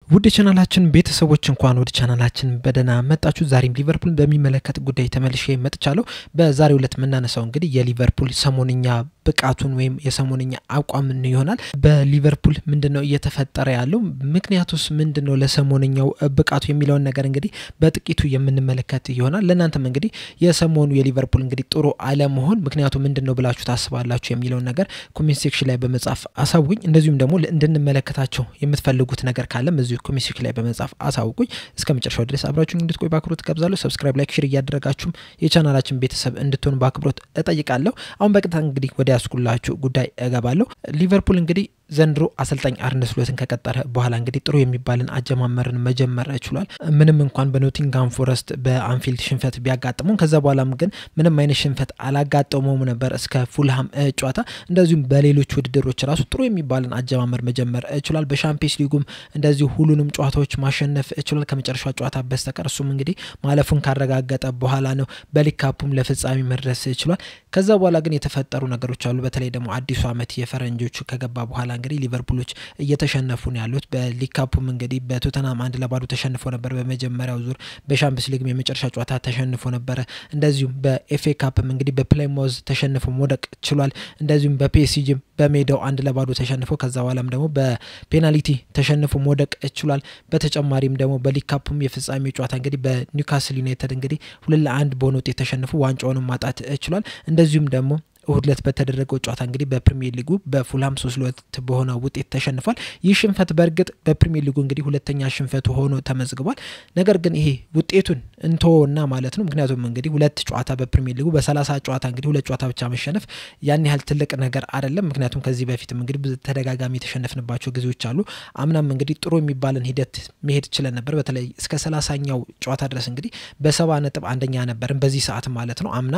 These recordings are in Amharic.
ውድ ቻናላችን ቤተሰቦች እንኳን ወደ ቻናላችን በደና መጣችሁ። ዛሬም ሊቨርፑል በሚመለከት ጉዳይ ተመልሼ መጥቻለሁ። በዛሬው ዕለት መናነሳው እንግዲህ የሊቨርፑል ሰሞንኛ ብቃቱን ወይም የሰሞንኛ አቋምን ይሆናል። በሊቨርፑል ምንድነው እየተፈጠረ ያለው ምክንያቱስ ምንድነው ለሰሞንኛው ብቃቱ የሚለውን ነገር እንግዲህ በጥቂቱ የምንመለከት ይሆናል። ለእናንተም እንግዲህ የሰሞኑ የሊቨርፑል እንግዲህ ጥሩ አለመሆን ምክንያቱ ምንድነው ብላችሁ ታስባላችሁ የሚለውን ነገር ኮሜንት ሴክሽን ላይ በመጻፍ አሳውቁኝ። እንደዚሁም ደግሞ እንድንመለከታቸው የምትፈልጉት ነገር ካለም እዚሁ ኮሜንት ሴክሽን ላይ በመጻፍ አሳውቁኝ። እስከመጨረሻው ድረስ አብራችሁኝ እንድትቆዩ በአክብሮት ጋብዛለሁ። ሰብስክራይብ፣ ላይክ፣ ሼር እያደረጋችሁ የቻናላችን ቤተሰብ እንድትሆኑ በአክብሮት እጠይቃለሁ። አሁን በቀጥታ እንግዲህ ወደ ያስኩላችሁ ጉዳይ እገባለሁ። ሊቨርፑል እንግዲህ ዘንድሮ አሰልጣኝ አርነ ስሎትን ከቀጠረ በኋላ እንግዲህ ጥሩ የሚባልን አጀማመርን መጀመር ይችላል። ምንም እንኳን በኖቲንግሃም ፎረስት በአንፊልድ ሽንፈት ቢያጋጥመው ከዛ በኋላም ግን ምንም አይነት ሽንፈት አላጋጠመውም ነበር እስከ ፉልሃም ጨዋታ። እንደዚሁም በሌሎች ውድድሮች ራሱ ጥሩ የሚባልን አጀማመር መጀመር ይችላል። በሻምፒየንስ ሊጉም እንደዚሁ ሁሉንም ጨዋታዎች ማሸነፍ ይችላል ከመጨረሻው ጨዋታ በስተቀር። እሱም እንግዲህ ማለፉን ካረጋገጠ በኋላ ነው በሊግ ካፑም ለፍጻሜ መድረስ ይችላል። ከዛ በኋላ ግን የተፈጠሩ ነገሮች አሉ። በተለይ ደግሞ አዲሱ አመት የፈረንጆቹ ከገባ በኋላ እንግዲህ ሊቨርፑሎች እየተሸነፉ ነው ያሉት። በሊግ ካፑም እንግዲህ በቶተንሃም 1-0 ተሸንፎ ነበር በመጀመሪያው ዙር። በሻምፒየንስ ሊግ የመጨረሻ ጨዋታ ተሸንፎ ነበር። እንደዚሁም በኤፍኤ ካፕም እንግዲህ በፕሌይሞዝ ተሸንፎ መውደቅ ችሏል። እንደዚሁም በፒኤስጂ በሜዳው 1-0 ተሸንፎ ከዛ በኋላም ደግሞ በፔናልቲ ተሸንፎ መውደቅ ችሏል። በተጨማሪም ደግሞ በሊግ ካፑም የፍጻሜ ጨዋታ እንግዲህ በኒውካስል ዩናይትድ እንግዲህ 2-1 በሆነ ውጤት ተሸንፎ ዋንጫውን ማጣት ችሏል። እንደዚሁም ደግሞ እሁድለት በተደረገው ጨዋታ እንግዲህ በፕሪሚየር ሊጉ በፉልሃም 3-2 በሆነ ውጤት ተሸንፏል። ይህ ሽንፈት በርግጥ በፕሪሚየር ሊጉ እንግዲህ ሁለተኛ ሽንፈቱ ሆኖ ተመዝግቧል። ነገር ግን ይሄ ውጤቱን እንተውና ማለት ነው። ምክንያቱም እንግዲህ ሁለት ጨዋታ በፕሪሚየር ሊጉ በ30 ጨዋታ እንግዲህ ሁለት ጨዋታ ብቻ መሸነፍ ያን ያህል ትልቅ ነገር አይደለም። ምክንያቱም ከዚህ በፊትም እንግዲህ ተደጋጋሚ የተሸነፍንባቸው ጊዜዎች አሉ። አምናም እንግዲህ ጥሩ የሚባልን ሂደት መሄድ ይችላል ነበር። በተለይ እስከ 30ኛው ጨዋታ ድረስ እንግዲህ በ70 ነጥብ አንደኛ ነበርን በዚህ ሰዓት ማለት ነው። አምና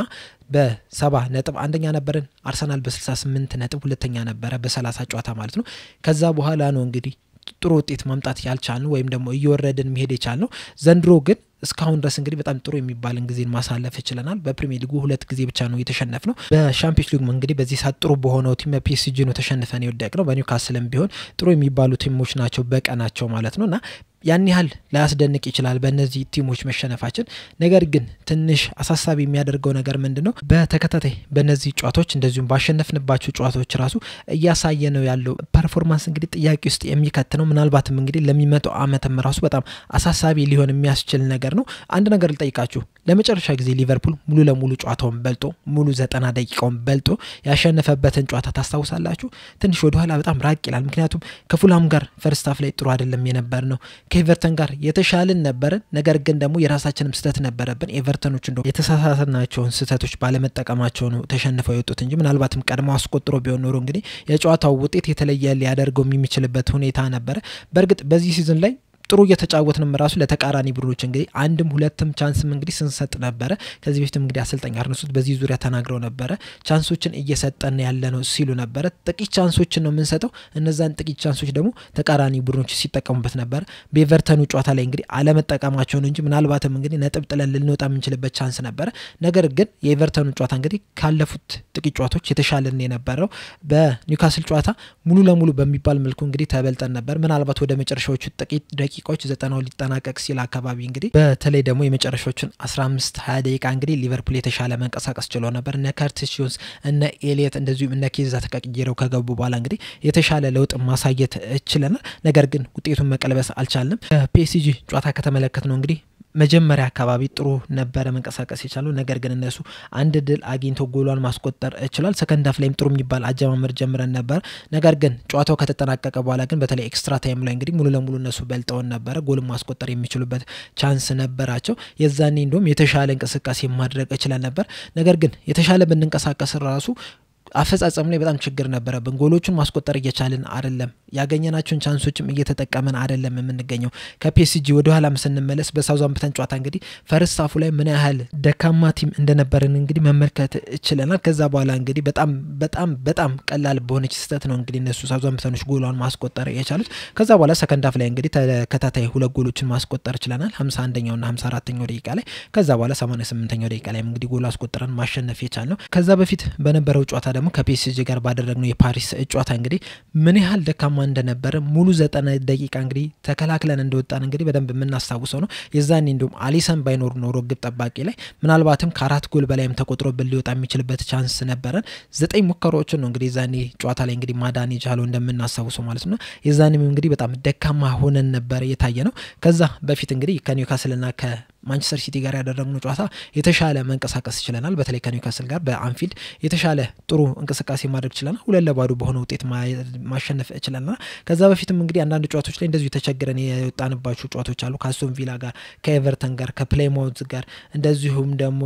በ70 ነጥብ አንደኛ ነበርን። አርሰናል በ68 ነጥብ ሁለተኛ ነበረ በ30 ጨዋታ ማለት ነው። ከዛ በኋላ ነው እንግዲህ ጥሩ ውጤት ማምጣት ያልቻልነው ወይም ደግሞ እየወረድን መሄድ የቻልነው። ዘንድሮ ግን እስካሁን ድረስ እንግዲህ በጣም ጥሩ የሚባልን ጊዜን ማሳለፍ ይችላል። በፕሪሚየር ሊጉ ሁለት ጊዜ ብቻ ነው የተሸነፍነው። በሻምፒየንስ ሊጉ እንግዲህ በዚህ ሰዓት ጥሩ በሆነው ቲም በፒኤስጂ ነው ተሸንፈን የወደቅነው። በኒውካስልም ቢሆን ጥሩ የሚባሉ ቲሞች ናቸው በቀናቸው ማለት ነውና ያን ያህል ላያስደንቅ ይችላል በእነዚህ ቲሞች መሸነፋችን። ነገር ግን ትንሽ አሳሳቢ የሚያደርገው ነገር ምንድነው በተከታታይ በእነዚህ ጨዋታዎች እንደዚሁም ባሸነፍንባቸው ጨዋታዎች ራሱ እያሳየ ነው ያለው ፐርፎርማንስ እንግዲህ ጥያቄ ውስጥ የሚከት ነው። ምናልባትም እንግዲህ ለሚመጣው አመትም ራሱ በጣም አሳሳቢ ሊሆን የሚያስችል ነገር ነው። አንድ ነገር ልጠይቃችሁ። ለመጨረሻ ጊዜ ሊቨርፑል ሙሉ ለሙሉ ጨዋታውን በልጦ ሙሉ 90 ደቂቃውን በልጦ ያሸነፈበትን ጨዋታ ታስታውሳላችሁ? ትንሽ ወደ ኋላ በጣም ራቅ ይላል። ምክንያቱም ከፉልሃም ጋር ፈርስት ሃፍ ላይ ጥሩ አይደለም የነበር ነው። ከኤቨርተን ጋር የተሻለን ነበር። ነገር ግን ደግሞ የራሳችንም ስህተት ነበረብን። ኤቨርተኖች እንደው የተሳሳተናቸውን ስህተቶች ባለመጠቀማቸው ነው ተሸንፈው የወጡት እንጂ ምናልባትም ቀድሞ አስቆጥሮ ቢሆን ኖሮ እንግዲህ የጨዋታው ውጤት የተለየ ሊያደርገው የሚችልበት ሁኔታ ነበር። በርግጥ በዚህ ሲዝን ላይ ጥሩ እየተጫወትንም ራሱ ለተቃራኒ ቡድኖች እንግዲህ አንድም ሁለትም ቻንስም እንግዲህ ስንሰጥ ነበር። ከዚህ በፊትም እንግዲህ አሰልጣኝ አርነ ስሎት በዚህ ዙሪያ ተናግረው ነበር። ቻንሶችን እየሰጠን ያለ ነው ሲሉ ነበር። ጥቂት ቻንሶችን ነው የምንሰጠው። እነዛን ጥቂት ቻንሶች ደግሞ ተቃራኒ ቡድኖች ሲጠቀሙበት ነበር። በኤቨርተኑ ጨዋታ ላይ እንግዲህ አለመጠቀማቸው ነው እንጂ ምናልባትም እንግዲህ ነጥብ ጥለን ልንወጣ የምንችልበት ቻንስ ነበር። ነገር ግን የኤቨርተኑ ጨዋታ እንግዲህ ካለፉት ጥቂት ጨዋታዎች የተሻለን የነበረው። በኒውካስል ጨዋታ ሙሉ ለሙሉ በሚባል መልኩ እንግዲህ ተበልጠን ነበር። ምናልባት ወደ መጨረሻዎቹ ጥቂት ደቂቃዎች 90 ሊጠናቀቅ ሲል አካባቢ እንግዲህ በተለይ ደግሞ የመጨረሻዎቹን 15-20 ደቂቃ እንግዲህ ሊቨርፑል የተሻለ መንቀሳቀስ ችሎ ነበር። እነ ከርቲስ ጆንስ እነ ኤሊየት እንደዚሁም እነ ኬዛ ተቀይረው ከገቡ በኋላ እንግዲህ የተሻለ ለውጥ ማሳየት ችለናል። ነገር ግን ውጤቱን መቀልበስ አልቻልንም። ፒኤስጂ ጨዋታ ከተመለከትነው እንግዲህ መጀመሪያ አካባቢ ጥሩ ነበር መንቀሳቀስ የቻለው። ነገር ግን እነሱ አንድ ድል አግኝተው ጎሏን ማስቆጠር ይችላል። ሰከንድ ሃፍ ላይም ጥሩ የሚባል አጀማመር ጀምረን ነበር። ነገር ግን ጨዋታው ከተጠናቀቀ በኋላ ግን በተለይ ኤክስትራ ታይም ላይ እንግዲህ ሙሉ ለሙሉ እነሱ በልጠውን ነበር። ጎል ማስቆጠር የሚችሉበት ቻንስ ነበራቸው። የዛኔ እንደውም የተሻለ እንቅስቃሴ ማድረግ ይችላል ነበር። ነገር ግን የተሻለ ብንንቀሳቀስ ራሱ አፈጻጸም ላይ በጣም ችግር ነበረብን። ጎሎቹን ማስቆጠር እየቻልን አይደለም። ያገኘናቸውን ቻንሶችም እየተጠቀመን አይደለም የምንገኘው። ከፒኤስጂ ወደ ኋላም ስንመለስ በሳውዛምፕተን ጨዋታ እንግዲህ ፈርስት ሃፉ ላይ ምን ያህል ደካማ ቲም እንደነበርን እንግዲህ መመልከት ይችላል። ከዛ በኋላ እንግዲህ በጣም ቀላል በሆነች ስህተት ነው እንግዲህ እነሱ ሳውዛምፕተኖች ጎሏን ማስቆጠር የቻሉት። ከዛ በኋላ ሰከንድ ሃፍ ላይ እንግዲህ ተከታታይ ሁለት ጎሎችን ማስቆጠር ይችላልናል 51ኛውና 54ኛው ደቂቃ ላይ። ከዛ በኋላ 88ኛው ደቂቃ ላይ እንግዲህ ጎል አስቆጥረን ማሸነፍ የቻልነው። ከዛ በፊት በነበረው ጨዋታ ደግሞ ከፒኤስጂ ጋር ባደረግነው የፓሪስ ጨዋታ እንግዲህ ምን ያህል ደካማ እንደነበረ ሙሉ 90 ደቂቃ እንግዲህ ተከላክለን እንደወጣን እንግዲህ በደንብ የምናስታውሰው ነው። የዛኔ እንደውም አሊሰን ባይኖር ኖሮ ግብ ጠባቂ ላይ ምናልባትም ከ4 ጎል በላይም ተቆጥሮብን ሊወጣ የሚችልበት ቻንስ ነበረን። 9 ሙከራዎችን ነው እንግዲህ የዛኔ ጨዋታ ላይ እንግዲህ ማዳን የቻለው እንደምናስታውሰው ማለት ነው። የዛኔም እንግዲህ በጣም ደካማ ሆነን ነበር የታየ ነው። ከዛ በፊት እንግዲህ ከኒውካስልና ማንቸስተር ሲቲ ጋር ያደረግነው ጨዋታ የተሻለ መንቀሳቀስ ይችላል። በተለይ ከኒውካስል ጋር በአንፊልድ የተሻለ ጥሩ እንቅስቃሴ ማድረግ ይችላል። 2-2 በሆነ ውጤት ማሸነፍ ይችላልና ከዛ በፊትም እንግዲህ አንዳንድ ጨዋታዎች ላይ እንደዚሁ ተቸግረን የወጣንባቸው ጨዋታዎች አሉ። ከአስቶን ቪላ ጋር፣ ከኤቨርተን ጋር፣ ከፕሌይማውዝ ጋር እንደዚሁም ደግሞ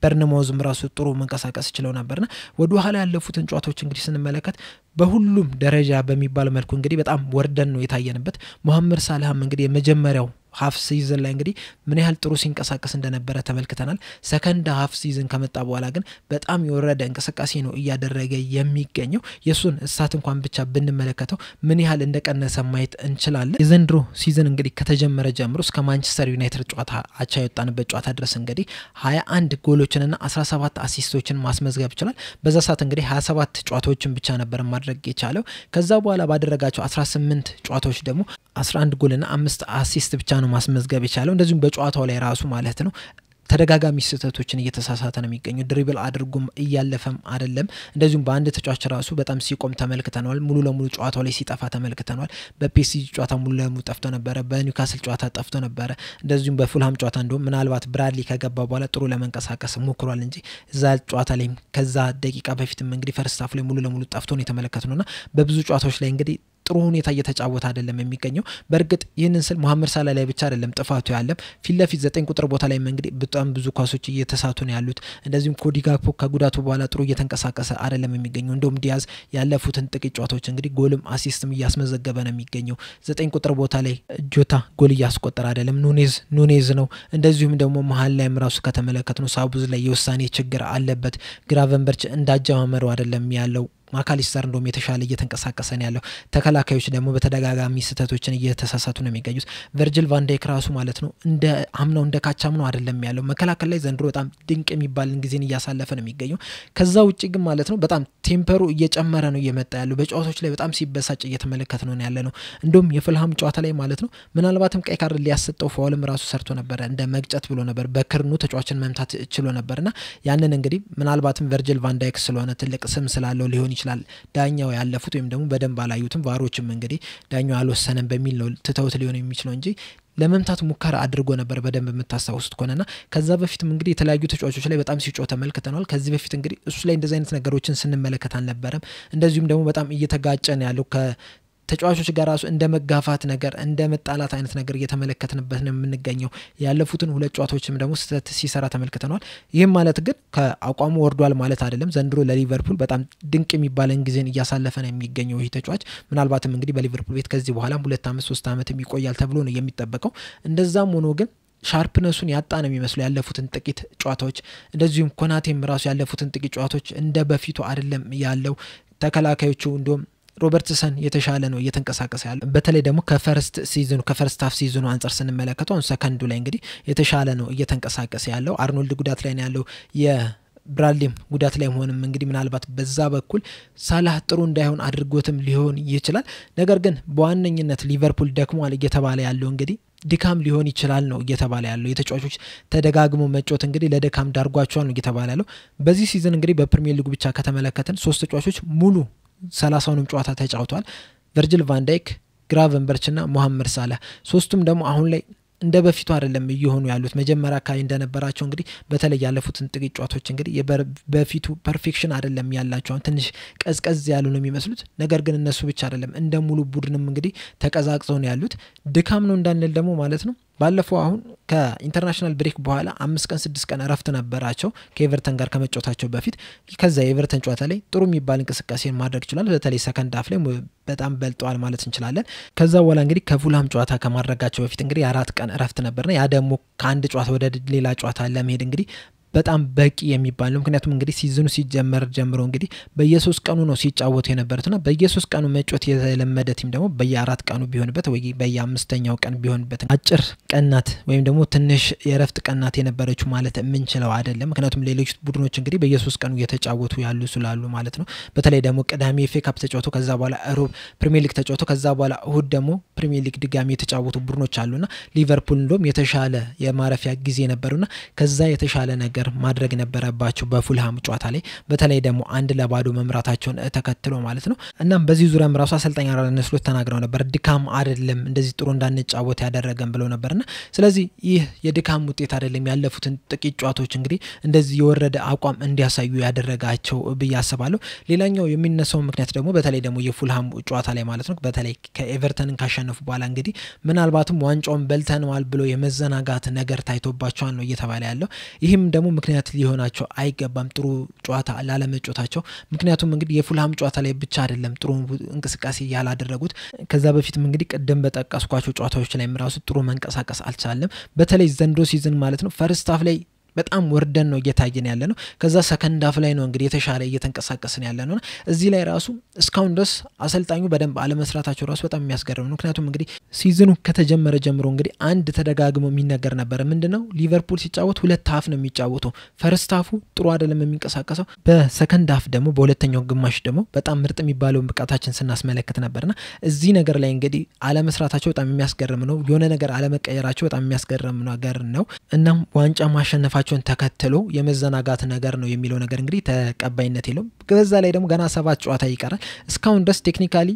በርነማውዝም ራሱ ጥሩ መንቀሳቀስ ይችላል ነበርና ወደ ኋላ ያለፉትን ጨዋታዎች እንግዲህ ስንመለከት በሁሉም ደረጃ በሚባል መልኩ እንግዲህ በጣም ወርደን ነው የታየንበት። መሐመድ ሳላህም እንግዲህ የመጀመሪያው ሀፍ ሲዝን ላይ እንግዲህ ምን ያህል ጥሩ ሲንቀሳቀስ እንደነበረ ተመልክተናል። ሰከንድ ሀፍ ሲዝን ከመጣ በኋላ ግን በጣም የወረደ እንቅስቃሴ ነው እያደረገ የሚገኘው። የሱን እስታት እንኳን ብቻ ብንመለከተው ምን ያህል እንደቀነሰ ማየት እንችላለን። የዘንድሮ ሲዝን እንግዲህ ከተጀመረ ጀምሮ እስከ ማንቸስተር ዩናይትድ ጨዋታ አቻ የወጣንበት ጨዋታ ድረስ እንግዲህ 21 ጎሎችንና 17 አሲስቶችን ማስመዝገብ ይችላል። በዛ ሰዓት እንግዲህ 27 ጨዋታዎችን ብቻ ነበር ማድረግ የቻለው። ከዛ በኋላ ባደረጋቸው 18 ጨዋታዎች ደግሞ 11 ጎልና 5 አሲስት ብቻ ነው ማስመዝገብ የቻለው። እንደዚሁም በጨዋታው ላይ ራሱ ማለት ነው ተደጋጋሚ ስህተቶችን እየተሳሳተ ነው የሚገኘው። ድሪብል አድርጎም እያለፈም አይደለም። እንደዚሁም በአንድ ተጫዋች ራሱ በጣም ሲቆም ተመልክተናል። ሙሉ ለሙሉ ጨዋታው ላይ ሲጠፋ ተመልክተናል። በፒኤስጂ ጨዋታ ሙሉ ለሙሉ ጠፍቶ ነበረ። በኒውካስል ጨዋታ ጠፍቶ ነበረ። እንደዚሁም በፉልሃም ጨዋታ እንደውም ምናልባት ብራድሊ ከገባ በኋላ ጥሩ ለመንቀሳቀስ ሞክሯል እንጂ እዛ ጨዋታ ላይ ከዛ ደቂቃ በፊትም እንግዲህ ፈርስት ሃፍ ላይ ሙሉ ለሙሉ ጠፍቶ ነው የተመለከትነውና በብዙ ጨዋታዎች ላይ እንግዲህ ጥሩ ሁኔታ እየተጫወተ አይደለም የሚገኘው። በርግጥ ይህንን ስል መሐመድ ሳላ ላይ ብቻ አይደለም ጥፋቱ ያለም ፊት ለፊት 9 ቁጥር ቦታ ላይ እንግዲህ በጣም ብዙ ኳሶች እየተሳቱ ነው ያሉት። እንደዚሁም ኮዲ ጋክፖ ከጉዳቱ በኋላ ጥሩ እየተንቀሳቀሰ አይደለም የሚገኘው። እንደውም ዲያዝ ያለፉትን ጥቂት ጨዋታዎች እንግዲህ ጎልም አሲስትም እያስመዘገበ ነው የሚገኘው። 9 ቁጥር ቦታ ላይ ጆታ ጎል እያስቆጠረ አይደለም። ኑኔዝ ነው። እንደዚሁም ደግሞ መሀል ላይም ራሱ ከተመለከትነው ሳቡዝ ላይ የውሳኔ ችግር አለበት። ግራቨንበርች እንዳጀማመሩ አይደለም ያለው። ማካሊስተር እንደውም የተሻለ እየተንቀሳቀሰ ነው ያለው። ተከላካዮች ደግሞ በተደጋጋሚ ስህተቶችን እየተሳሳቱ ነው የሚገኙት። ቨርጂል ቫን ዳይክ ራሱ ማለት ነው እንደ አምናው እንደ ካቻምነው አይደለም ያለው። መከላከል ላይ ዘንድሮ በጣም ድንቅ የሚባልን ጊዜን እያሳለፈ ነው የሚገኘው። ከዛ ውጪ ግን ማለት ነው በጣም ቴምፐሩ እየጨመረ ነው እየመጣ ያለው። በጨዋታዎች ላይ በጣም ሲበሳጭ እየተመለከተ ነው ያለ ነው። እንደውም የፉልሃም ጨዋታ ላይ ማለት ነው ምናልባትም ቀይ ካርድ ሊያሰጠው ፋውልም ራሱ ሰርቶ ነበር። እንደ መግጨት ብሎ ነበር። በክርኑ ተጫዋችን መምታት ችሎ ነበርና ያንን እንግዲህ ምናልባትም ቨርጂል ቫን ዳይክ ስለሆነ ትልቅ ስም ስላለው ሊሆን ይችላል ዳኛው ያለፉት ወይም ደግሞ በደንብ አላዩትም። ቫሮችም እንግዲህ ዳኛው አልወሰነም በሚል ነው ትተውት ሊሆን የሚችለው እንጂ ለመምታት ሙከራ አድርጎ ነበር በደንብ የምታስታውሱት ከሆነና ከዛ በፊትም እንግዲህ የተለያዩ ተጫዋቾች ላይ በጣም ሲጮህ ተመልክተናል። ከዚህ በፊት እንግዲህ እሱ ላይ እንደዚህ አይነት ነገሮችን ስንመለከት አልነበረም። እንደዚሁም ደግሞ በጣም እየተጋጨን ያለው ተጫዋቾች ጋር ራሱ እንደ መጋፋት ነገር እንደ መጣላት አይነት ነገር እየተመለከትንበት ነው የምንገኘው። ያለፉትን 2 ጨዋታዎችም ደግሞ ስህተት ሲሰራ ተመልክተናል። ይህም ማለት ግን ከአቋሙ ወርዷል ማለት አይደለም። ዘንድሮ ለሊቨርፑል በጣም ድንቅ የሚባልን ጊዜን እያሳለፈ ነው የሚገኘው ይህ ተጫዋች። ምናልባትም እንግዲህ በሊቨርፑል ቤት ከዚህ በኋላ 2 ዓመት 3 ዓመት ይቆያል ተብሎ ነው የሚጠበቀው። እንደዛም ሆኖ ግን ሻርፕነሱን ያጣ ነው የሚመስለው ያለፉትን ጥቂት ጨዋታዎች። እንደዚሁም ኮናቴም ራሱ ያለፉትን ጥቂት ጨዋታዎች እንደ በፊቱ አይደለም ያለው። ተከላካዮቹ እንደውም ሮበርትሰን የተሻለ ነው እየተንቀሳቀሰ ያለው። በተለይ ደግሞ ከፈርስት ሃፍ ሲዝኑ አንፃር ስንመለከተው አሁን ሰከንዱ ላይ እንግዲህ የተሻለ ነው እየተንቀሳቀሰ ያለው። አርኖልድ ጉዳት ላይ ነው ያለው። የብራድሊም ጉዳት ላይ ሆነም እንግዲህ ምናልባት በዛ በኩል ሳላህ ጥሩ እንዳይሆን አድርጎትም ሊሆን ይችላል። ነገር ግን በዋነኝነት ሊቨርፑል ደክሟል እየተባለ ያለው እንግዲህ ድካም ሊሆን ይችላል ነው እየተባለ ያለው። የተጫዋቾች ተደጋግሞ መጫወት እንግዲህ ለድካም ዳርጓቸዋል ነው እየተባለ ያለው። በዚህ ሲዝን እንግዲህ በፕሪሚየር ሊጉ ብቻ ከተመለከተን 3 ተጫዋቾች ሙሉ 30ንም ጨዋታ ተጫውተዋል። ቨርጂል ቫን ዳይክ፣ ግራቨንበርችና መሐመድ ሳላህ። ሶስቱም ደግሞ አሁን ላይ እንደ በፊቱ አይደለም እየሆኑ ያሉት። መጀመሪያ አካባቢ እንደነበራቸው እንግዲህ በተለይ ያለፉትን ጥቂት ጨዋታዎች እንግዲህ በፊቱ ፐርፌክሽን አይደለም ያላቸው። ትንሽ ቀዝቀዝ ያሉ ነው የሚመስሉት። ነገር ግን እነሱ ብቻ አይደለም እንደ ሙሉ ቡድንም እንግዲህ ተቀዛቅዘው ነው ያሉት። ድካም ነው እንዳንል ደግሞ ማለት ነው ባለፈው አሁን ከኢንተርናሽናል ብሬክ በኋላ 5 ቀን 6 ቀን እረፍት ነበራቸው ከኤቨርተን ጋር ከመጫወታቸው በፊት። ከዛ የኤቨርተን ጨዋታ ላይ ጥሩ የሚባል እንቅስቃሴን ማድረግ ይችላል። በተለይ ሰከንድ ሃፍ ላይ በጣም በልጠዋል ማለት እንችላለን። ከዛ በኋላ እንግዲህ ከፉልሃም ጨዋታ ከማድረጋቸው በፊት እንግዲህ 4 ቀን እረፍት ነበርና ያ ደግሞ ከአንድ ጨዋታ ወደ ሌላ ጨዋታ ለመሄድ እንግዲህ በጣም በቂ የሚባል ነው ምክንያቱም እንግዲህ ሲዝኑ ሲጀመር ጀምሮ እንግዲህ በየ3 ቀኑ ነው ሲጫወቱ የነበሩትና በየ3 ቀኑ መጫወት የተለመደ ቲም ደግሞ በየ4 ቀኑ ቢሆንበት ወይ በየ5ኛው ቀን ቢሆንበት አጭር ቀናት ወይም ደግሞ ትንሽ የረፍት ቀናት የነበረችው ማለት ምንችለው አይደለም ምክንያቱም ሌሎች ቡድኖች እንግዲህ በየ3 ቀኑ እየተጫወቱ ያሉ ስላሉ ማለት ነው በተለይ ደግሞ ቅዳሜ ኤፍኤ ካፕ ተጫውቶ ከዛ በኋላ ሮብ ፕሪሚየር ሊግ ተጫውቶ ከዛ በኋላ እሁድ ደግሞ ፕሪሚየር ሊግ ድጋሚ የተጫወቱ ቡድኖች አሉና ሊቨርፑል እንደም የተሻለ የማረፊያ ጊዜ ነበርና ከዛ የተሻለ ነገር ማድረግ ነበረባቸው በፉልሃም ጨዋታ ላይ በተለይ ደግሞ 1-0 መምራታቸውን ተከትሎ ማለት ነው እናም በዚህ ዙሪያም ራሱ አሰልጣኝ አርነ ስሎት ተናግረው ነበር ድካም አይደለም እንደዚህ ጥሩ እንዳንጫወት ያደረገን ብለው ነበርና ስለዚህ ይህ የድካም ውጤት አይደለም ያለፉትን ጥቂት ጨዋታዎች እንግዲህ እንደዚህ የወረደ አቋም እንዲያሳዩ ያደረጋቸው በያስባሉ ሌላኛው የሚነሳው ምክንያት ደግሞ በተለይ ደግሞ የፉልሃም ጨዋታ ላይ ማለት ነው በተለይ ከኤቨርተንን ካሸነፉ በኋላ እንግዲህ ምናልባትም ዋንጫውን በልተናል ብሎ የመዘናጋት ነገር ታይቶባቸዋል ነው እየተባለ ያለው ይህም ደግሞ ምክንያት ሊሆናቸው አይገባም ጥሩ ጨዋታ ላለመጫወታቸው ምክንያቱም እንግዲህ የፉልሃም ጨዋታ ላይ ብቻ አይደለም ጥሩ እንቅስቃሴ ያላደረጉት ከዛ በፊትም እንግዲህ ቀደም በተጠቀስኳቸው ጨዋታዎች ላይ ራሱ ጥሩ መንቀሳቀስ አልቻለም በተለይ ዘንድሮ ሲዝን ማለት ነው ፈርስት ሃፍ ላይ በጣም ወርደን ነው እየታየን ያለ ነው ከዛ ሰከንድ ሃፍ ላይ ነው እንግዲህ የተሻለ እየተንቀሳቀስን ያለ ነው እዚህ ላይ ራሱ እስካሁን ድረስ አሰልጣኙ በደንብ አለመስራታቸው ራሱ በጣም የሚያስገርም ነው ምክንያቱም እንግዲህ ሲዝኑ ከተጀመረ ጀምሮ እንግዲህ አንድ ተደጋግሞ የሚነገር ነበር ምንድነው ሊቨርፑል ሲጫወት ሁለት ሃፍ ነው የሚጫወተው ፈርስት ሃፉ ጥሩ አይደለም የሚንቀሳቀሰው በሰከንድ ሃፍ ደግሞ በሁለተኛው ግማሽ ደግሞ በጣም ምርጥ የሚባለው ብቃታችን ስናስመለክት ነበርና እዚህ ነገር ላይ እንግዲህ አለመስራታቸው በጣም የሚያስገርም ነው የሆነ ነገር አለመቀየራቸው በጣም የሚያስገርም ነገር ነው እናም ዋንጫ ማሸነፋቸው ተከትሎ የመዘናጋት ነገር ነው የሚለው ነገር እንግዲህ ተቀባይነት የለውም በዛ ላይ ደግሞ ገና 7 ጨዋታ ይቀራል እስካሁን ድረስ ቴክኒካሊ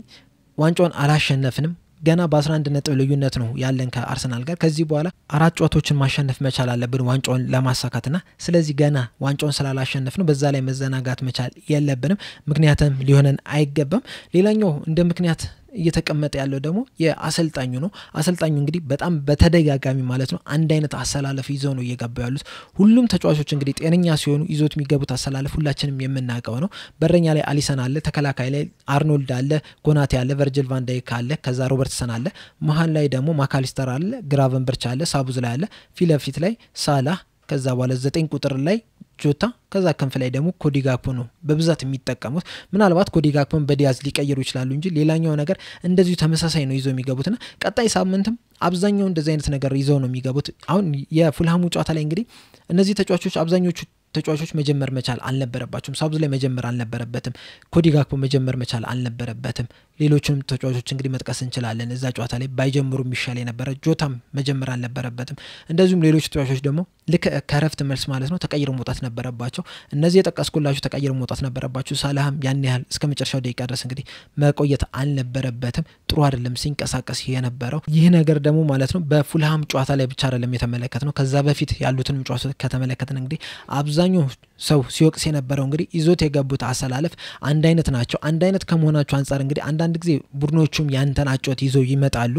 ዋንጫውን አላሸነፍንም ገና በ11 ነጥብ ልዩነት ነው ያለን ከአርሰናል ጋር ከዚህ በኋላ 4 ጨዋታዎችን ማሸነፍ መቻል አለብን ዋንጫውን ለማሳካትና ስለዚህ ገና ዋንጫውን ስላላሸነፍነው በዛ ላይ መዘናጋት መቻል የለብንም ምክንያቱም ሊሆነን አይገባም ሌላኛው እንደ ምክንያት እየተቀመጠ ያለው ደግሞ የአሰልጣኙ ነው አሰልጣኙ እንግዲህ በጣም በተደጋጋሚ ማለት ነው አንድ አይነት አሰላለፍ ይዘው ነው እየገባው ያሉት ሁሉም ተጫዋቾች እንግዲህ ጤነኛ ሲሆኑ ይዞት የሚገቡት አሰላለፍ ሁላችንም የምናውቀው ነው በረኛ ላይ አሊሰን አለ ተከላካይ ላይ አርኖልድ አለ ጎናቴ አለ ቨርጂል ቫን ዳይክ አለ ከዛ ሮበርትሰን አለ መሃል ላይ ደግሞ ማካሊስተር አለ ግራቨንበርች አለ ሳቡዝ ላይ አለ ፊለፊት ላይ ሳላህ ከዛ በኋላ 9 ቁጥር ላይ ጆታ ከዛ ክንፍ ላይ ደግሞ ኮዲ ጋክፖ ነው በብዛት የሚጠቀሙት ምናልባት ኮዲ ጋክፖን በዲያዝ ሊቀየሩ ይችላሉ እንጂ ሌላኛው ነገር እንደዚሁ ተመሳሳይ ነው ይዘው የሚገቡትና ቀጣይ ሳምንትም አብዛኛው እንደዚህ አይነት ነገር ይዘው ነው የሚገቡት አሁን የፉልሃሙ ጨዋታ ላይ እንግዲህ እነዚህ ተጫዋቾች አብዛኞቹ ተጫዋቾች መጀመር መቻል አልነበረባቸውም ሳውዝ ላይ መጀመር አልነበረበትም ኮዲ ጋክፖ መጀመር መቻል አልነበረበትም ሌሎችንም ተጫዋቾች እንግዲህ መጥቀስ እንችላለን እዛ ጨዋታ ላይ ባይጀምሩ የሚሻል የነበረ ጆታም መጀመር አልነበረበትም እንደዚሁም ሌሎች ተጫዋቾች ደግሞ ልክ ከረፍት መልስ ማለት ነው ተቀይረው መውጣት ነበረባቸው እነዚህ የጠቀስኩላችሁ ተቀይረው መውጣት ነበረባቸው ሳላህም ያን ያህል እስከመጨረሻው ደቂቃ ድረስ እንግዲህ መቆየት አልነበረበትም ጥሩ አይደለም ሲንቀሳቀስ የነበረው ይህ ነገር ደግሞ ማለት ነው በፉልሃም ጨዋታ ላይ ብቻ አይደለም የተመለከተነው ከዛ በፊት ያሉትን ጨዋታዎች ከተመለከትን እንግዲህ አብዛኛው ሰው ሲወቅስ የነበረው እንግዲህ ይዞት የገቡት አሰላለፍ አንድ አይነት ናቸው አንድ አይነት ከመሆናቸው አንፃር እንግዲህ አንዳንድ ጊዜ ቡድኖቹም ያንተን አጫወት ይዘው ይመጣሉ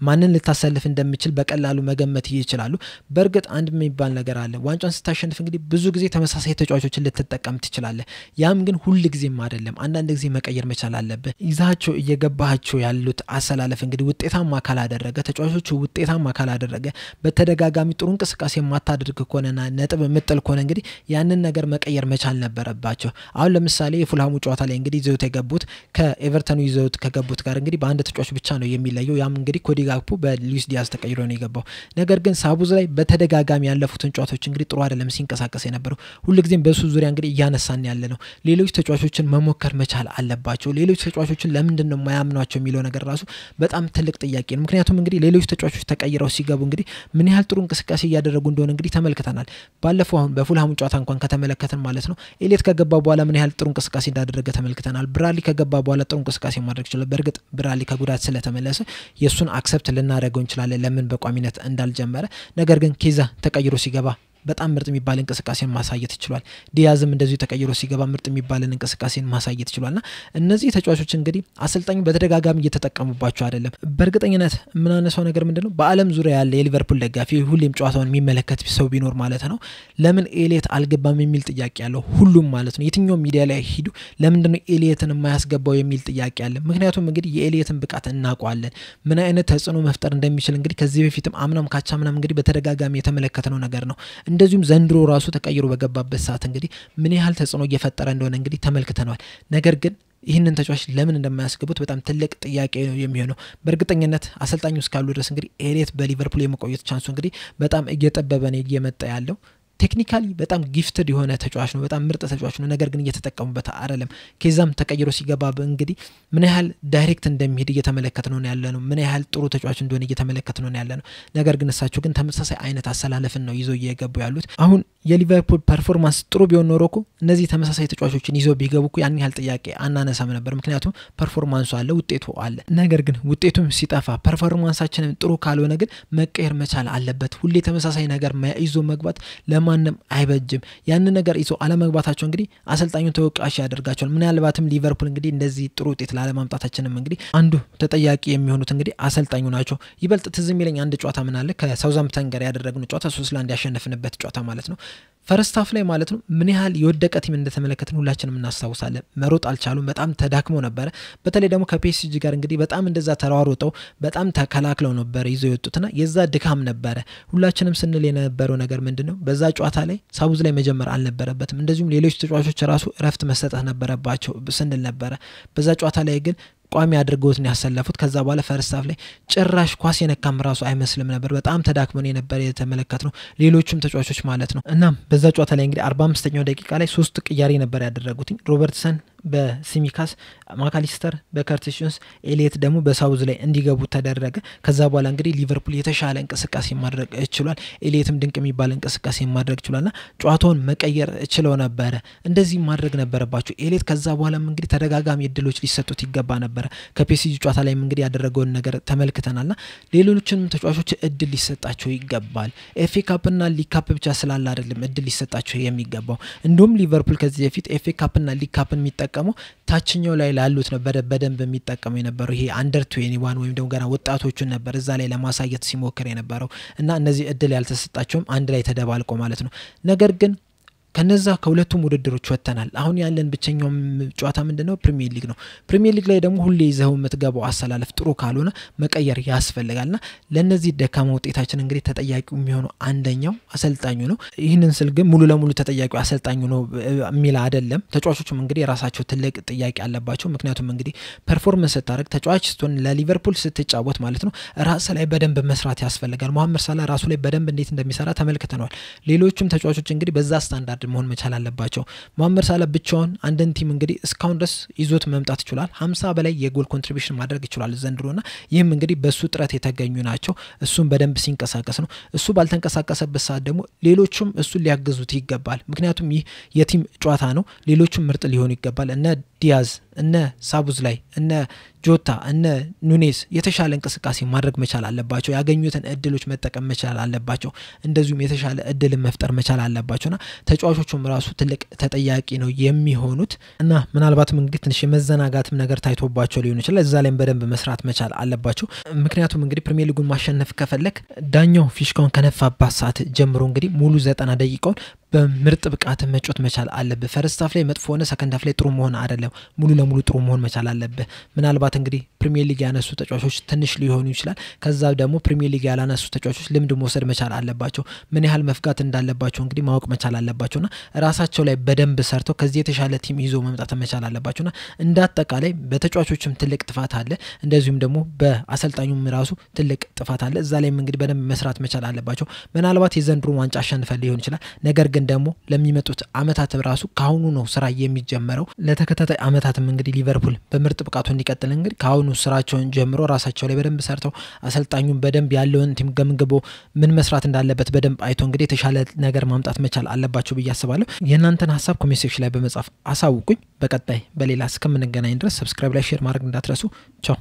ማንን ልታሰልፍ እንደሚችል በቀላሉ መገመት ይችላሉ በርግጥ አንድ የሚባል ነገር አለ ዋንጫን ስታሸንፍ እንግዲህ ብዙ ጊዜ ተመሳሳይ ተጫዋቾችን ልትጠቀም ትችላለህ ያም ግን ሁሉ ጊዜም አይደለም አንዳንድ ጊዜ መቀየር መቻል አለበት ይዛቸው እየገባቸው ያሉት አሰላለፍ እንግዲህ ውጤታማ ካላደረገ ተጫዋቾቹ ውጤታማ ካላደረገ በተደጋጋሚ ጥሩ እንቅስቃሴ ማታደርግ ከሆነና ነጥብ ምጥል ከሆነ እንግዲህ ያንን ነገር መቀየር መቻል ነበረባቸው አሁን ለምሳሌ የፉልሃሙ ጨዋታ ላይ እንግዲህ ይዘውት የገቡት ከኤቨርተኑ ይዘውት ከገቡት ጋር እንግዲህ በአንድ ተጫዋች ብቻ ነው የሚለየው ያም እንግዲህ ኮዲ ጋክፖ በሉዊስ ዲያዝ ተቀይሮ ነው የገባው ነገር ግን ሳቡዝ ላይ በተደጋጋሚ ያለፉትን ጨዋታዎች እንግዲህ ጥሩ አይደለም ሲንቀሳቀስ የነበረው ሁሉ ጊዜም በሱ ዙሪያ እንግዲህ እያነሳን ያለ ነው ሌሎች ተጫዋቾችን መሞከር መቻል አለባቸው ሌሎች ተጫዋቾችን ለምንድነው የማያምኗቸው የሚለው ነገር ራሱ በጣም ትልቅ ጥያቄ ነው ምክንያቱም እንግዲህ ሌሎች ተጫዋቾች ተቀይረው ሲገቡ እንግዲህ ምን ያህል ጥሩ እንቅስቃሴ እያደረጉ እንደሆነ እንግዲህ ተመልክተናል ባለፈው አሁን በፉልሃሙ ጨዋታ እንኳን ከተመለከተን ማለት ነው ኤሊየት ከገባ በኋላ ምን ያህል ጥሩ እንቅስቃሴ እንዳደረገ ተመልክተናል ብራሊ ከገባ በኋላ ጥሩ እንቅስቃሴ ማድረግ ይችላል በርግጥ ብራሊ ከጉዳት ስለተመለሰ የሱን አክሰፕት ልናደርገው እንችላለን ለምን በቋሚነት እንዳልጀመረ ነገር ግን ኬዛ ተቀይሮ ሲገባ በጣም ምርጥ የሚባል እንቅስቃሴን ማሳየት ይችላል ዲያዝም እንደዚሁ ተቀይሮ ሲገባ ምርጥ የሚባልን እንቅስቃሴን ማሳየት ይችላልና እነዚህ ተጫዋቾች እንግዲህ አሰልጣኙ በተደጋጋሚ እየተጠቀሙባቸው አይደለም በርግጠኝነት ምን አነሳው ነገር ምንድነው በአለም ዙሪያ ያለ የሊቨርፑል ደጋፊ ሁሌም ጨዋታውን የሚመለከት ሰው ቢኖር ማለት ነው ለምን ኤሊየት አልገባም የሚል ጥያቄ ያለው ሁሉም ማለት ነው የትኛው ሚዲያ ላይ ሄዱ ለምንድነው ኤሊየትን የማያስገባው የሚል ጥያቄ አለ ምክንያቱም እንግዲህ የኤሊየትን ብቃት እናውቀዋለን ምን አይነት ተጽዕኖ መፍጠር እንደሚችል እንግዲህ ከዚህ በፊትም አምናም ካቻምናም እንግዲህ በተደጋጋሚ የተመለከተነው ነገር ነው እንደዚሁም ዘንድሮ ራሱ ተቀይሮ በገባበት ሰዓት እንግዲህ ምን ያህል ተጽዕኖ እየፈጠረ እንደሆነ እንግዲህ ተመልክተናል። ነገር ግን ይህንን ተጫዋች ለምን እንደማያስገቡት በጣም ትልቅ ጥያቄ ነው የሚሆነው። በእርግጠኝነት አሰልጣኙ እስካሉ ድረስ እንግዲህ ኤሊየት በሊቨርፑል የመቆየት ቻንሱ እንግዲህ በጣም እየጠበበ ነው እየመጣ ያለው። ቴክኒካሊ በጣም ጊፍትድ የሆነ ተጫዋች ነው፣ በጣም ምርጥ ተጫዋች ነው። ነገር ግን እየተጠቀሙበት አይደለም። ከዛም ተቀይሮ ሲገባ እንግዲህ ምን ያህል ዳይሬክት እንደሚሄድ እየተመለከተ ነው ያለነው፣ ምን ያህል ጥሩ ተጫዋች እንደሆነ እየተመለከተ ነው ያለነው። ነገር ግን እሳቸው ግን ተመሳሳይ አይነት አሰላለፍን ነው ይዘው እየገቡ ያሉት። አሁን የሊቨርፑል ፐርፎርማንስ ጥሩ ቢሆን ኖሮ እኮ እነዚህ ተመሳሳይ ተጫዋቾችን ይዘው ቢገቡ እኮ ያን ያህል ጥያቄ አናነሳም ነበር። ምክንያቱም ፐርፎርማንሱ አለ፣ ውጤቱ አለ። ነገር ግን ውጤቱም ሲጠፋ ፐርፎርማንሳችንን ጥሩ ካልሆነ ግን መቀየር መቻል አለበት። ሁሌ ተመሳሳይ ነገር ይዞ መግባት ለማንም አይበጅም። ያን ነገር ይዞ አለመግባታቸው እንግዲህ አሰልጣኙን ተወቃሽ ያደርጋቸዋል። ምናልባትም ሊቨርፑል እንግዲህ እንደዚህ ጥሩ ውጤት ላለማምጣታችንም እንግዲህ አንዱ ተጠያቂ የሚሆኑት እንግዲህ አሰልጣኙ ናቸው። ይበልጥ ትዝ የሚለኝ አንድ ጨዋታ ምን አለ ከሳውዛምፕተን ጋር ያደረግነው ጨዋታ 3-1 ያሸነፍንበት ጨዋታ ማለት ነው። ፈርስት ሃፍ ላይ ማለት ነው ምን ያህል የወደቀ ቲም እንደተመለከትን ሁላችንም እናስታውሳለን። መሮጥ አልቻሉም፣ በጣም ተዳክመው ነበር። በተለይ ደግሞ ከፒኤስጂ ጋር እንግዲህ በጣም እንደዛ ተሯሩጠው በጣም ተከላክለው ነበር ይዘው የወጡትና የዛ ድካም ነበር። ሁላችንም ስንል የነበረው ነገር ምንድነው በዛ ጨዋታ ላይ ሳውዝ ላይ መጀመር አልነበረበትም፣ እንደዚሁም ሌሎች ተጫዋቾች ራሱ እረፍት መስጠት ነበረባቸው ስንል ነበር። በዛ ጨዋታ ላይ ግን ቋሚ አድርገውት ነው ያሰለፉት። ከዛ በኋላ ፈርስት ሃፍ ላይ ጭራሽ ኳስ የነካም ራሱ አይመስልም ነበር። በጣም ተዳክመን የነበረ የተመለከትነው ሌሎችም ተጫዋቾች ማለት ነው። እናም በዛ ጨዋታ ላይ እንግዲህ 45ኛው ደቂቃ ላይ 3 ቅያሬ ነበር ያደረጉት። ሮበርትሰን በሲሚካስ፣ ማካሊስተር በከርቲሽንስ፣ ኤሊየት ደግሞ በሳውዝ ላይ እንዲገቡ ተደረገ። ከዛ በኋላ እንግዲህ ሊቨርፑል የተሻለ እንቅስቃሴ ማድረግ ችሏል። ኤሊየትም ድንቅ የሚባል እንቅስቃሴ ማድረግ ችሏልና ጨዋታውን መቀየር ችለው ነበረ። እንደዚህ ማድረግ ነበረባቸው ኤሊየት። ከዛ በኋላም እንግዲህ ተደጋጋሚ እድሎች ሊሰጡት ይገባ ነበር። ከፒኤስጂ ጨዋታ ላይ እንግዲህ ያደረገውን ነገር ተመልክተናልና ሌሎችንም ተጫዋቾች እድል ሊሰጣቸው ይገባል። ኤፍኤ ካፕና ሊግ ካፕ ብቻ ስላለ አይደለም እድል ሊሰጣቸው የሚገባው። እንደውም ሊቨርፑል ከዚህ በፊት ኤፍኤ ካፕና ሊግ ካፕን የሚጠቀመው ታችኛው ላይ ላሉት ነበር በደንብ የሚጠቀመው የነበረው። ይሄ አንደር 21 ወይም ደግሞ ገና ወጣቶቹን ነበር እዛ ላይ ለማሳየት ሲሞክር የነበረው እና እነዚህ እድል ያልተሰጣቸውም አንድ ላይ ተደባልቆ ማለት ነው። ነገር ግን ከነዛ ከሁለቱም ውድድሮች ወጥተናል። አሁን ያለን ብቸኛው ጨዋታ ምንድነው? ፕሪሚየር ሊግ ነው። ፕሪሚየር ሊግ ላይ ደግሞ ሁሌ ይዘው የምትገባው አሰላለፍ ጥሩ ካልሆነ መቀየር ያስፈልጋልና ለነዚህ ደካማ ውጤታችን እንግዲህ ተጠያቂው የሚሆነው አንደኛው አሰልጣኙ ነው። ይህንን ስል ግን ሙሉ ለሙሉ ተጠያቂው አሰልጣኙ ነው የሚል አይደለም። ተጫዋቾቹም እንግዲህ ራሳቸው ትልቅ ጥያቄ አለባቸው። ምክንያቱም እንግዲህ ፐርፎርማንስ ስታደርግ ተጫዋች ስትሆን ለሊቨርፑል ስትጫወት ማለት ነው ራስ ላይ በደንብ መስራት ያስፈልጋል። መሐመድ ሳላ ራሱ ላይ በደንብ እንዴት እንደሚሰራ ተመልክተናል። ሌሎችም ተጫዋቾች እንግዲህ በዛ ስታንዳርድ መሆን መቻል አለባቸው። መሐመድ ሳላ ብቻውን አንድን ቲም እንግዲህ እስካሁን ድረስ ይዞት መምጣት ይችላል። 50 በላይ የጎል ኮንትሪቢዩሽን ማድረግ ይችላል ዘንድሮና ይህም እንግዲህ በሱ ጥረት የተገኙ ናቸው። እሱም በደንብ ሲንቀሳቀስ ነው። እሱ ባልተንቀሳቀሰበት ሰዓት ደግሞ ሌሎቹም እሱን ሊያግዙት ይገባል። ምክንያቱም ይህ የቲም ጨዋታ ነው። ሌሎቹም ምርጥ ሊሆኑ ይገባል። እነ ዲያዝ፣ እነ ሳቡዝ ላይ፣ እነ ጆታ፣ እነ ኑኔስ የተሻለ እንቅስቃሴ ማድረግ መቻል አለባቸው። ያገኙትን እድሎች መጠቀም መቻል አለባቸው። እንደዚሁም የተሻለ እድል መፍጠር መቻል አለባቸውና ተጫዋቾቹም ራሱ ትልቅ ተጠያቂ ነው የሚሆኑት እና ምናልባትም እንግዲህ ትንሽ የመዘናጋትም ነገር ታይቶባቸው ሊሆን ይችላል። እዛ ላይም በደንብ መስራት መቻል አለባቸው። ምክንያቱም እንግዲህ ፕሪሚየር ሊጉን ማሸነፍ ከፈለክ ዳኛው ፊሽካውን ከነፋባት ሰዓት ጀምሮ እንግዲህ ሙሉ 90 ደቂቃውን በምርጥ ብቃት መጫወት መቻል አለብህ። ፈርስት ሃፍ ላይ መጥፎ ሆነ ሰከንድ ሃፍ ላይ ጥሩ መሆን አይደለም፣ ሙሉ ለሙሉ ጥሩ መሆን መቻል አለብህ። ምናልባት እንግዲህ ፕሪሚየር ሊግ ያነሱ ተጫዋቾች ትንሽ ሊሆኑ ይችላል። ከዛ ደግሞ ፕሪሚየር ሊግ ያላነሱ ተጫዋቾች ልምድ መውሰድ መቻል አለባቸው። ምን ያህል መፍጋት እንዳለባቸው እንግዲህ ማወቅ መቻል አለባቸውና ራሳቸው ላይ በደንብ ሰርተው ከዚህ የተሻለ ቲም ይዞ መምጣት መቻል አለባቸውና እንዳጠቃላይ በተጫዋቾችም ትልቅ ጥፋት አለ፣ እንደዚሁም ደግሞ በአሰልጣኙም ራሱ ትልቅ ጥፋት አለ። እዛ ላይም እንግዲህ በደንብ መስራት መቻል አለባቸው። ምናልባት የዘንድሮ ዋንጫ አሸንፈን ሊሆን ይችላል። ነገር ግን ደግሞ ለሚመጡት አመታት ራሱ ካሁኑ ነው ስራ የሚጀመረው። ለተከታታይ አመታትም እንግዲህ ሊቨርፑል በምርጥ ብቃቱ እንዲቀጥል እንግዲህ ካሁኑ ስራቸውን ጀምሮ ራሳቸው ላይ በደንብ ሰርተው አሰልጣኙን በደንብ ያለውን ቲም ገምግቦ ምን መስራት እንዳለበት በደንብ አይቶ እንግዲህ የተሻለ ነገር ማምጣት መቻል አለባቸው ብዬ አስባለሁ። የእናንተን ሀሳብ ኮሜንት ሴክሽን ላይ በመጻፍ አሳውቁኝ። በቀጣይ በሌላ እስከምንገናኝ ድረስ ሰብስክራይብ ላይ ሼር ማድረግ እንዳትረሱ። ቻው።